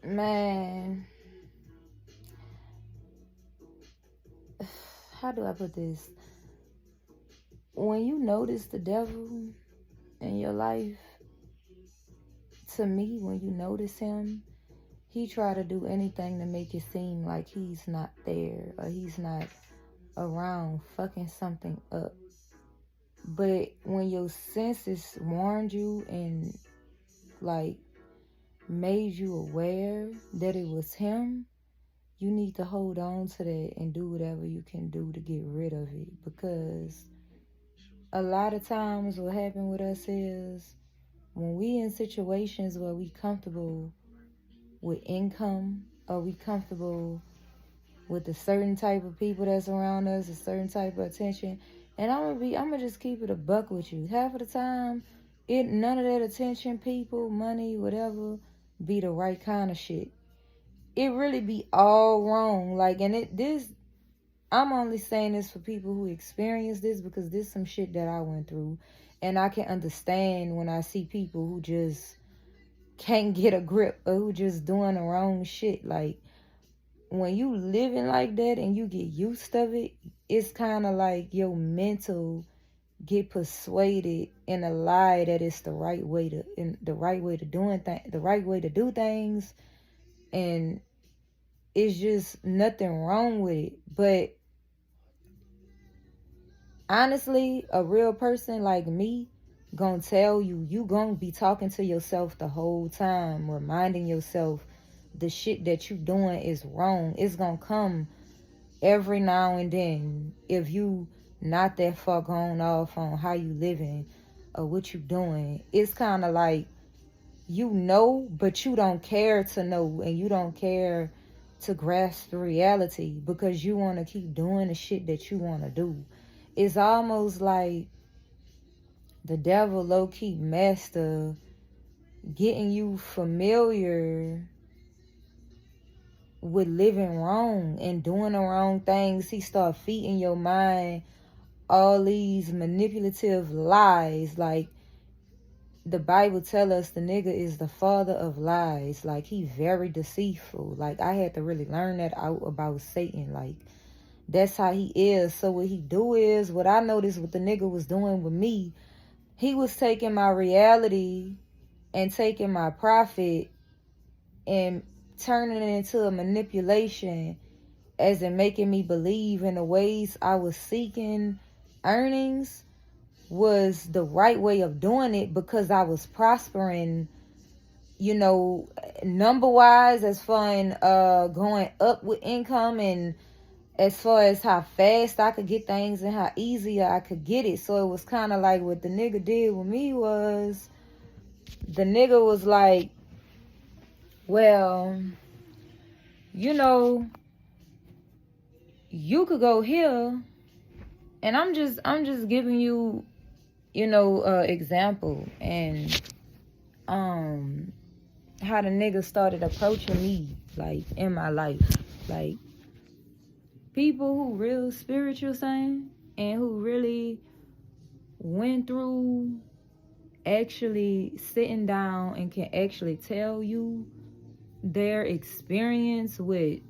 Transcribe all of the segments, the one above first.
Man, how do I put this? When you notice the devil in your life, to me, when you notice him, he try to do anything to make it seem like he's not there or he's not around fucking something up. But when your senses warned you and like made you aware that it was him, you need to hold on to that and do whatever you can do to get rid of it. Because a lot of times what happens with us is when we in situations where we comfortable with income or we comfortable with a certain type of people that's around us, a certain type of attention. And I'm gonna just keep it a buck with you. Half of the time, none of that attention, people, money, whatever, be the right kind of shit. It really be all wrong. Like, and I'm only saying this for people who experience this because this some shit that I went through, and I can understand when I see people who just can't get a grip or who just doing the wrong shit. Like, when you living like that and you get used of it, it's kind of like your mental get persuaded in a lie that it's the right way to the right way to do things, and it's just nothing wrong with it. But honestly, a real person like me gonna tell you, you gonna be talking to yourself the whole time, reminding yourself the shit that you doing is wrong. It's gonna come every now and then if you not that far gone off on how you living or what you doing. It's kind of like you know, but you don't care to know, and you don't care to grasp the reality because you want to keep doing the shit that you want to do. It's almost like the devil low-key master getting you familiar with living wrong and doing the wrong things. He start feeding your mind all these manipulative lies. Like, the Bible tell us the nigga is the father of lies. Like, he very deceitful. Like, I had to really learn that out about Satan. Like, that's how he is. So what he do is, what I noticed what the nigga was doing with me, he was taking my reality and taking my profit and turning it into a manipulation, as in making me believe in the ways I was seeking earnings was the right way of doing it because I was prospering, number wise, as far as going up with income, and as far as how fast I could get things and how easier I could get it. So it was kind of like what the nigga did with me was, the nigga was like, well, you know, you could go here, and I'm just giving you, example, and how the nigga started approaching me, like, in my life. Like, people who real spiritual saying and who really went through actually sitting down and can actually tell you their experience with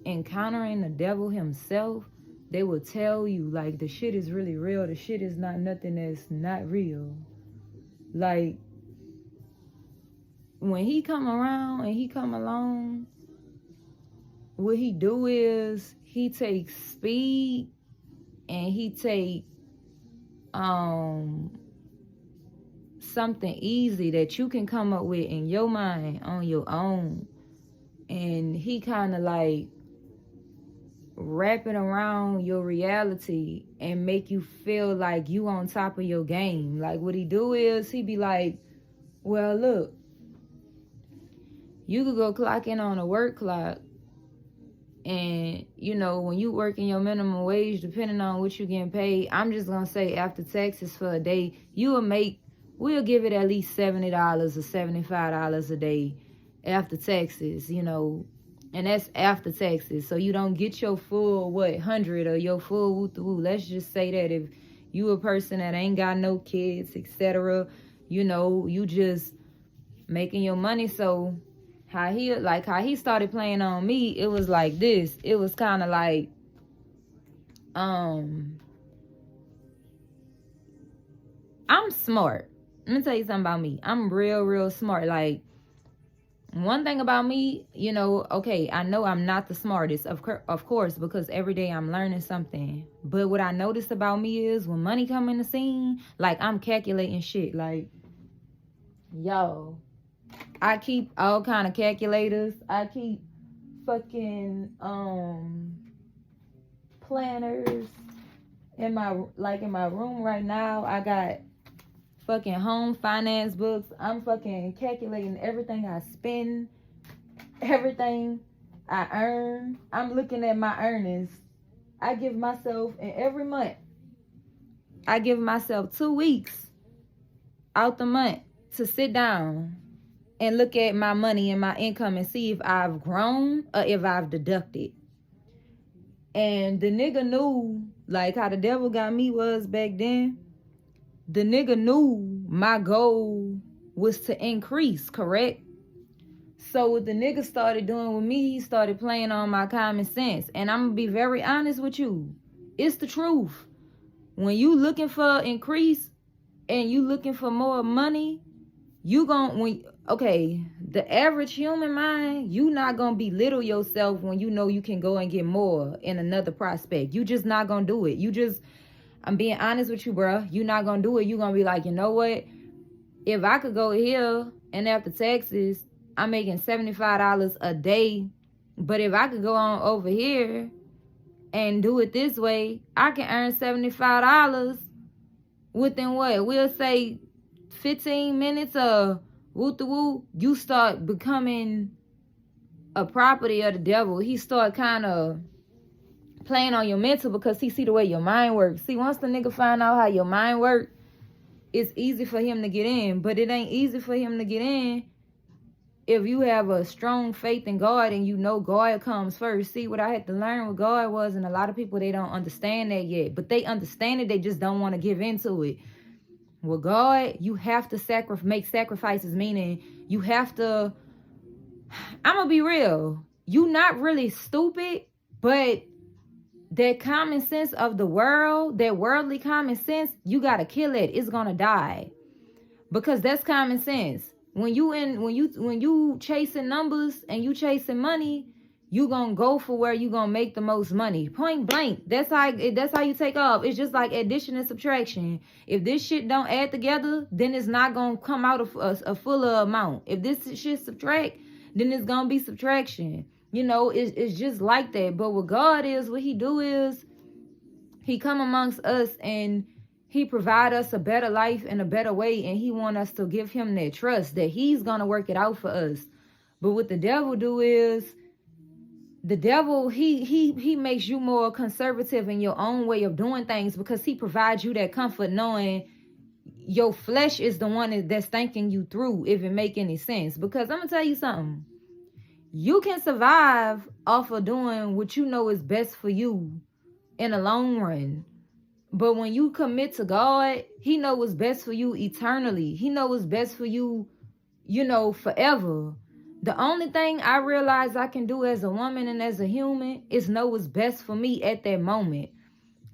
encountering the devil himself. They will tell you, like, the shit is really real. The shit is not nothing that's not real. Like, when he come around and he come along, what he do is he takes speed and he take something easy that you can come up with in your mind on your own, and he kind of like wrapping around your reality and make you feel like you on top of your game. Like, what he do is he be like, well, look, you could go clock in on a work clock, and when you working your minimum wage, depending on what you're getting paid, I'm just gonna say after taxes for a day, we'll give it at least $70 or $75 a day after taxes, and that's after taxes. So you don't get your full 100 or your full woo. Let's just say that if you a person that ain't got no kids, etc., you just making your money. So how he started playing on me, it was like this. It was kind of like, I'm smart. Let me tell you something about me. I'm real smart. Like, one thing about me, you know, okay, I know I'm not the smartest, of course, because every day I'm learning something. But what I noticed about me is when money come in the scene, like, I'm calculating shit. Like, yo, I keep all kind of calculators. I keep fucking planners in my room right now. I got fucking home finance books. I'm fucking calculating everything I spend, everything I earn. I'm looking at my earnings. I give myself, and every month, I give myself 2 weeks out the month to sit down and look at my money and my income and see if I've grown or if I've deducted. And the nigga knew, like how the devil got me was back then. The nigga knew my goal was to increase, correct? So what the nigga started doing with me, he started playing on my common sense. And I'm going to be very honest with you. It's the truth. When you looking for increase and you looking for more money, the average human mind, you not going to belittle yourself when you know you can go and get more in another prospect. You just not going to do it. I'm being honest with you, bro. You not going to do it. You going to be like, you know what? If I could go here and after taxes, I'm making $75 a day. But if I could go on over here and do it this way, I can earn $75 within what? We'll say 15 minutes of woo-the-woo. You start becoming a property of the devil. He start kind of playing on your mental because he see the way your mind works. See, once the nigga find out how your mind works, it's easy for him to get in. But it ain't easy for him to get in if you have a strong faith in God and you know God comes first. See, what I had to learn with God was, and a lot of people, they don't understand that yet. But they understand it, they just don't want to give into it. With God, you have to make sacrifices, meaning you have to, I'm going to be real. You not really stupid, but that common sense of the world, that worldly common sense, you got to kill it. It's going to die. Because that's common sense. When you chasing numbers and you chasing money, you gonna go for where you gonna make the most money. Point blank. That's how you take off. It's just like addition and subtraction. If this shit don't add together, then it's not gonna come out of a fuller amount. If this shit subtract, then it's gonna be subtraction. You know, it's just like that. But what God is, what he do is, he come amongst us and he provide us a better life and a better way, and he want us to give him that trust that he's going to work it out for us. But what the devil do is, the devil, he makes you more conservative in your own way of doing things because he provides you that comfort knowing your flesh is the one that's thinking you through, if it make any sense. Because I'm going to tell you something. You can survive off of doing what you know is best for you in the long run. But when you commit to God, he knows what's best for you eternally. He knows what's best for you, you know, forever. The only thing I realize I can do as a woman and as a human is know what's best for me at that moment.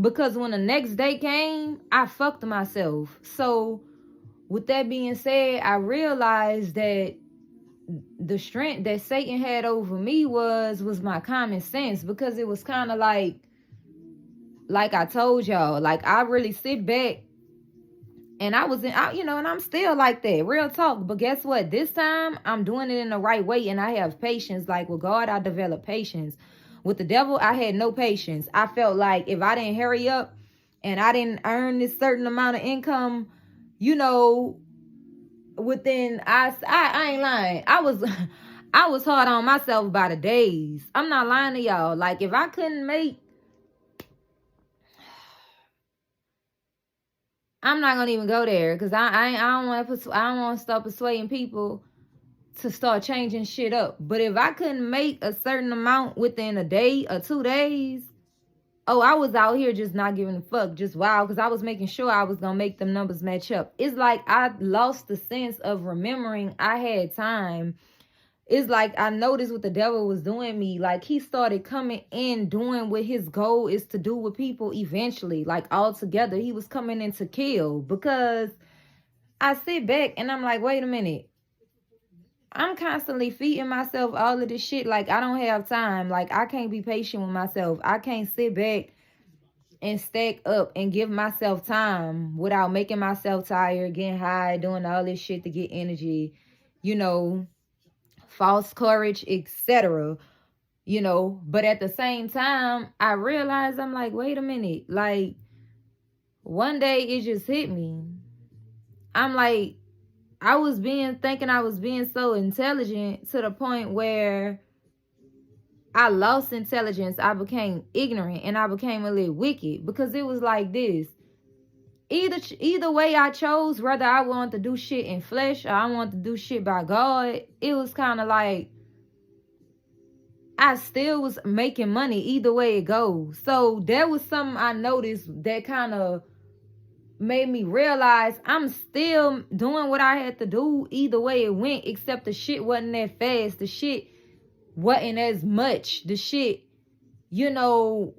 Because when the next day came, I fucked myself. So with that being said, I realized that the strength that Satan had over me was my common sense. Because it was kind of like I told y'all, like I really sit back and and I'm still like that, real talk. But guess what? This time I'm doing it in the right way and I have patience. Like with God, I developed patience. With the devil, I had no patience. I felt like if I didn't hurry up and I didn't earn this certain amount of income, you know, within, I ain't lying. I was hard on myself by the days. I'm not lying to y'all. Like if I couldn't make, I'm not gonna even go there because I don't want to start persuading people to start changing shit up. But if I couldn't make a certain amount within a day or 2 days, I was out here just not giving a fuck, just wild, because I was making sure I was gonna make them numbers match up. It's like I lost the sense of remembering I had time. it's like I noticed what the devil was doing me. Like, he started coming in doing what his goal is to do with people eventually. Like, all together, he was coming in to kill. Because I sit back and I'm like, wait a minute. I'm constantly feeding myself all of this shit. Like, I don't have time. Like, I can't be patient with myself. I can't sit back and stack up and give myself time without making myself tired, getting high, doing all this shit to get energy, you know, false courage, etc. You know, but at the same time, I realized, I'm like, wait a minute. Like, one day it just hit me. I'm like, thinking I was being so intelligent to the point where I lost intelligence. I became ignorant and I became a little wicked, because it was like this. Either way I chose, whether I wanted to do shit in flesh or I wanted to do shit by God, it was kind of like I still was making money either way it goes. So there was something I noticed that kind of made me realize I'm still doing what I had to do either way it went, except the shit wasn't that fast. The shit wasn't as much. The shit, you know,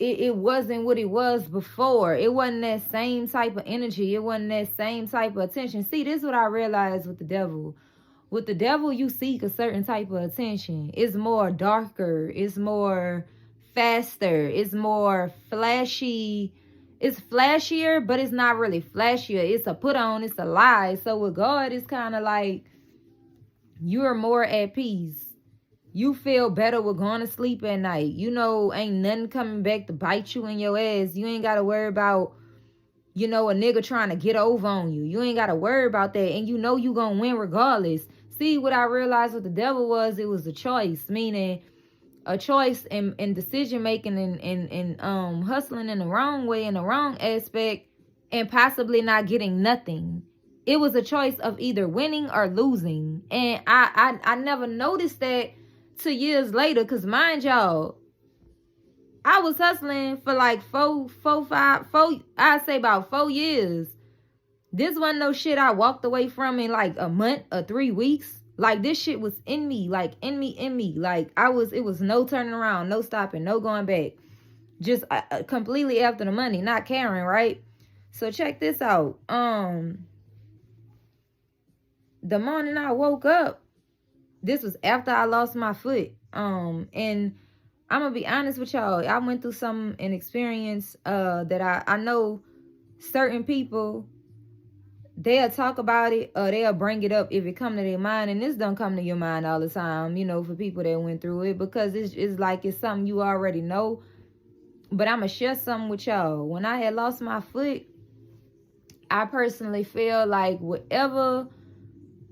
it wasn't what it was before. It wasn't that same type of energy. It wasn't that same type of attention. See, this is what I realized with the devil. With the devil, you seek a certain type of attention. It's more darker. It's more faster. It's more flashy. It's flashier, but it's not really flashier. It's a put on. It's a lie. So with God, it's kind of like you're more at peace. You feel better with going to sleep at night. You know, ain't nothing coming back to bite you in your ass. You ain't got to worry about, you know, a nigga trying to get over on you. You ain't got to worry about that. And you know you going to win regardless. See, what I realized with the devil was it was a choice. Meaning a choice in decision making and hustling in the wrong way, in the wrong aspect, and possibly not getting nothing. It was a choice of either winning or losing. And I never noticed that till years later, because mind y'all, I was hustling for like I'd say about 4 years. This wasn't no shit I walked away from in like a month or 3 weeks. Like, this shit was in me, like in me. Like, it was no turning around, no stopping, no going back. Just completely after the money, not caring, right? So check this out. The morning I woke up, this was after I lost my foot. And I'm gonna be honest with y'all. I went through an experience that I know certain people, they'll talk about it or they'll bring it up if it come to their mind, and this don't come to your mind all the time, you know, for people that went through it, because it's like it's something you already know. But I'm gonna share something with y'all. When I had lost my foot, I personally feel like whatever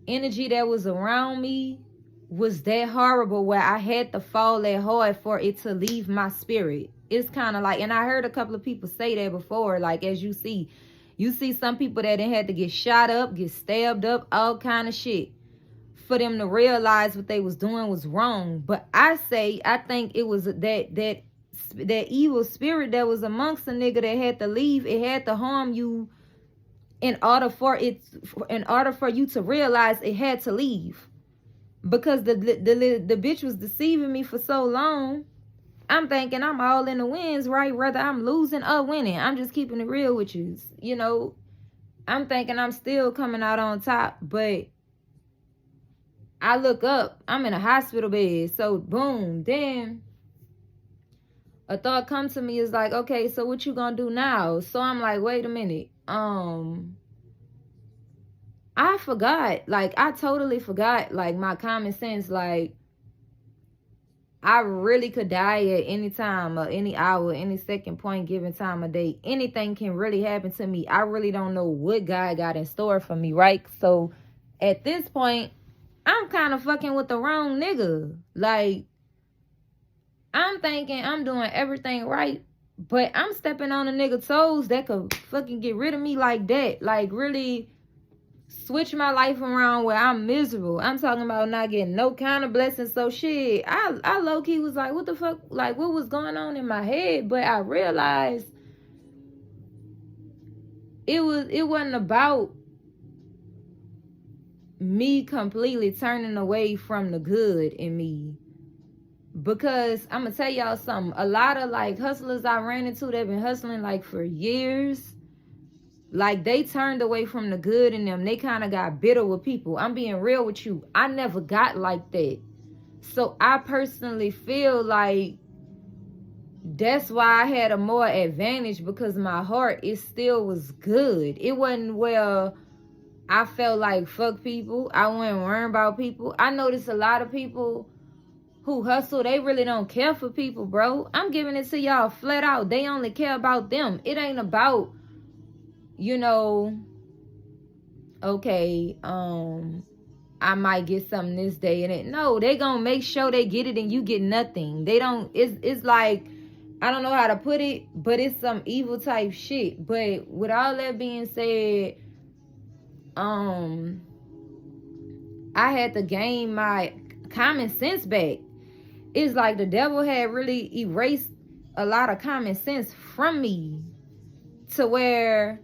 energy that was around me was that horrible, where I had to fall that hard for it to leave my spirit. It's kind of like, and I heard a couple of people say that before, like, as you see some people that had to get shot up, get stabbed up, all kind of shit, for them to realize what they was doing was wrong. But I think it was that evil spirit that was amongst the nigga that had to leave. It had to harm you in order for you to realize it had to leave. Because the bitch was deceiving me for so long. I'm thinking I'm all in the wins, right? Whether I'm losing or winning. I'm just keeping it real with you. You know, I'm thinking I'm still coming out on top. But I look up, I'm in a hospital bed. So boom, then a thought comes to me, is like, okay, so what you gonna do now? So I'm like, wait a minute. I forgot. Like, I totally forgot, like, my common sense. Like, I really could die at any time or any hour, any second point given time of day. Anything can really happen to me. I really don't know what God got in store for me, right? So at this point, I'm kind of fucking with the wrong nigga. Like, I'm thinking I'm doing everything right, but I'm stepping on a nigga toes that could fucking get rid of me like that. Like, really switch my life around where I'm miserable. I'm talking about not getting no kind of blessings. So shit, I low-key was like, what the fuck? Like, what was going on in my head? But I realized it wasn't about me completely turning away from the good in me. Because I'm gonna tell y'all something. A lot of like hustlers I ran into, they've been hustling like for years. Like they turned away from the good in them. They kind of got bitter with people. I'm being real with you. I never got like that. So I personally feel like that's why I had a more advantage, because my heart, it still was good. It wasn't where I felt like fuck people. I wasn't worrying about people. I noticed a lot of people who hustle, they really don't care for people, bro. I'm giving it to y'all flat out. They only care about them. It ain't about, you know, okay, I might get something this day and it. No, they gonna make sure they get it and you get nothing. They don't, it's like, I don't know how to put it, but it's some evil type shit. But with all that being said, I had to gain my common sense back. It's like the devil had really erased a lot of common sense from me, to where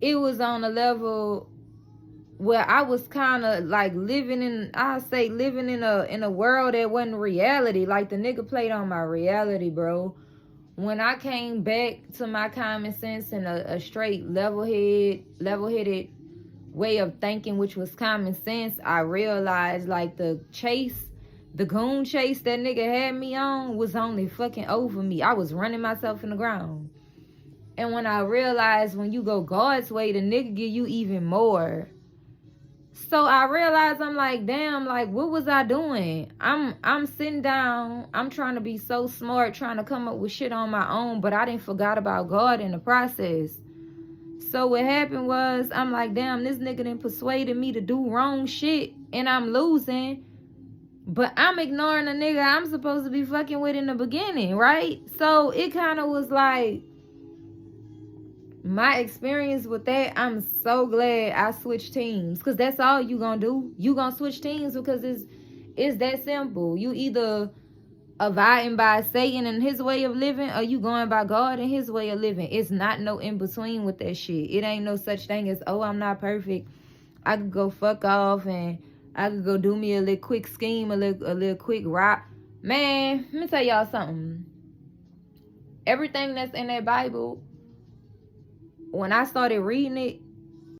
it was on a level where I was kind of like living in a world that wasn't reality. Like the nigga played on my reality, bro. When I came back to my common sense and a straight level-headed way of thinking, which was common sense, I realized like the goon chase that nigga had me on was only fucking over me. I was running myself in the ground. And when I realized when you go God's way, the nigga give you even more. So I realized, I'm like, damn, like, what was I doing? I'm sitting down, I'm trying to be so smart, trying to come up with shit on my own, but I didn't forgot about God in the process. So what happened was, I'm like, damn, this nigga done persuaded me to do wrong shit, and I'm losing. But I'm ignoring the nigga I'm supposed to be fucking with in the beginning, right? So it kind of was like, my experience with that, I'm so glad I switched teams. Because that's all you gonna do. You gonna switch teams because it's that simple. You either abiding by Satan and his way of living, or you going by God and his way of living. It's not no in between with that shit. It ain't no such thing as, oh, I'm not perfect, I could go fuck off and I could go do me a little quick scheme, a little quick rock. Man, let me tell y'all something. Everything that's in that Bible, when I started reading it,